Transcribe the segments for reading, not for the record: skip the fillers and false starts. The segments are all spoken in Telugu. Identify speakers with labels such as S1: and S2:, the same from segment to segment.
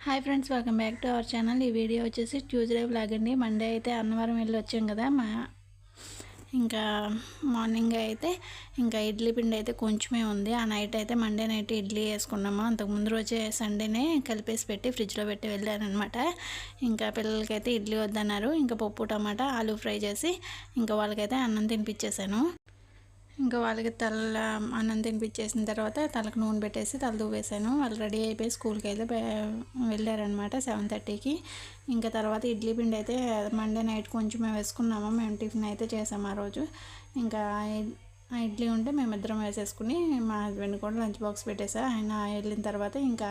S1: Hi friends, welcome back to our channel. ఈ వీడియో వచ్చేసి ట్యూస్డే బ్లాగ్ అండి. మండే అయితే అన్నవరం వెళ్ళి వచ్చాం కదా. ఇంకా మార్నింగ్ అయితే ఇంకా ఇడ్లీ పిండి అయితే కొంచెమే ఉంది. ఆ నైట్ అయితే మండే నైట్ ఇడ్లీ వేసుకున్నాము. అంతకుముందు రోజే సండేనే కలిపేసి పెట్టి ఫ్రిడ్జ్లో పెట్టి వెళ్ళారనమాట. ఇంకా పిల్లలకైతే ఇడ్లీ వద్దన్నారు. ఇంకా పప్పు టమాటా ఆలూ ఫ్రై చేసి ఇంకా వాళ్ళకైతే అన్నం తినిపించేశాను. ఇంకా వాళ్ళకి అన్నం తినిపించేసిన తర్వాత తలకు నూనె పెట్టేసి తల దువ్వేసాను. వాళ్ళు రెడీ అయిపోయి స్కూల్కి అయితే వెళ్ళారనమాట 7:30కి. ఇంకా తర్వాత ఇడ్లీ పిండి అయితే మండే నైట్ కొంచెమే వేసుకున్నాము. మేము టిఫిన్ అయితే చేసాము ఆ రోజు. ఇంకా ఆ ఇడ్లీ ఉంటే మేమిద్దరం వేసేసుకుని మా హస్బెండ్ కూడా లంచ్ బాక్స్ పెట్టేసా. ఆయన వెళ్ళిన తర్వాత ఇంకా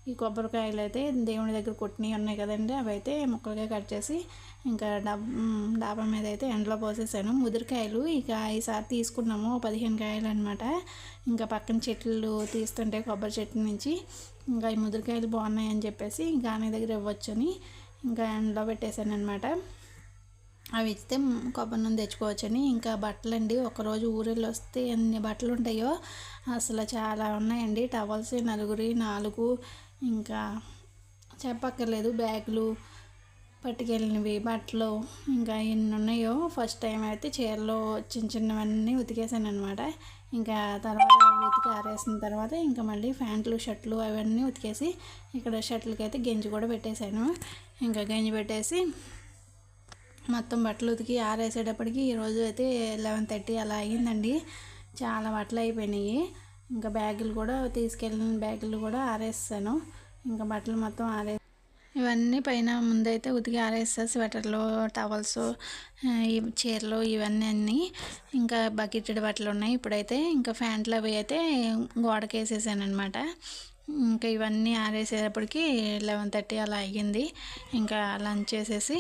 S1: ఈ కొబ్బరికాయలు అయితే దేవుని దగ్గర కొట్టినవి ఉన్నాయి కదండి, అవి అయితే ముక్కలుగా కట్ చేసి ఇంకా డాబా మీద అయితే ఎండలో పోసేసాను. ముదిరికాయలు ఇక ఈసారి తీసుకున్నాము 15 కాయలు అనమాట. ఇంకా పక్కన చెట్లు తీస్తుంటే కొబ్బరి చెట్టు నుంచి ఇంకా ఈ ముదిరికాయలు బాగున్నాయని చెప్పేసి ఇంకా ఆమె దగ్గర ఇవ్వచ్చని ఇంకా ఎండలో పెట్టేశాను అనమాట. అవి ఇస్తే కొబ్బరి నూనె తెచ్చుకోవచ్చని. ఇంకా బట్టలు అండి, ఒకరోజు ఊరెళ్ళి వస్తే ఎన్ని బట్టలు ఉంటాయో అసలు చాలా ఉన్నాయండి. టవల్స్ 4 ఇంకా చెప్పక్కర్లేదు. బ్యాగులు పట్టుకెళ్ళినవి బట్టలు ఇంకా ఎన్ని ఉన్నాయో. ఫస్ట్ టైం అయితే చీరలు చిన్నవన్నీ ఉతికేసాను అనమాట. ఇంకా తర్వాత ఉతికి ఆరేసిన తర్వాత ఇంకా మళ్ళీ ప్యాంట్లు షర్ట్లు అవన్నీ ఉతికేసి ఇక్కడ షర్ట్లకి అయితే గంజి కూడా పెట్టేశాను. ఇంకా గంజి పెట్టేసి మొత్తం బట్టలు ఉతికి ఆరేసేటప్పటికి ఈరోజు అయితే 11:30 అలా అయ్యిందండి. చాలా బట్టలు అయిపోయినాయి. ఇంకా బ్యాగులు కూడా తీసుకెళ్ళిన బ్యాగులు కూడా ఆరేసాను. ఇంకా బట్టలు మొత్తం ఇవన్నీ పైన ముందైతే ఉతికి ఆరేస్తా. స్వెటర్లు, టవల్స్, ఈ చీరలు ఇవన్నీ ఇంకా బకెటెడ్ బట్టలు ఉన్నాయి. ఇప్పుడైతే ఇంకా ప్యాంట్లు అవి అయితే గోడకి వేసేసాను అనమాట. ఇంకా ఇవన్నీ ఆరేసేటప్పటికి 11:30 అలా అయ్యింది. ఇంకా లంచ్ చేసేసి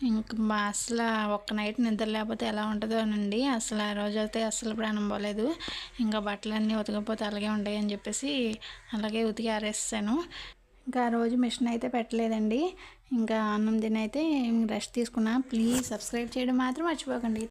S1: ఇంక అసలు ఒక్క నైట్ నిద్ర లేకపోతే ఎలా ఉంటుందో అనండి. అసలు ఆ రోజు అయితే అసలు ప్రాణం పోలేదు. ఇంకా బట్టలన్నీ ఉతకపోతే అలాగే ఉంటాయి అని చెప్పేసి అలాగే ఉతికి ఆరేసాను. ఇంకా ఆ రోజు మిషన్ అయితే పెట్టలేదండి. ఇంకా అన్నం తినైతే రెస్ట్ తీసుకున్నా. ప్లీజ్ సబ్స్క్రైబ్ చేయడం మాత్రం మర్చిపోకండి.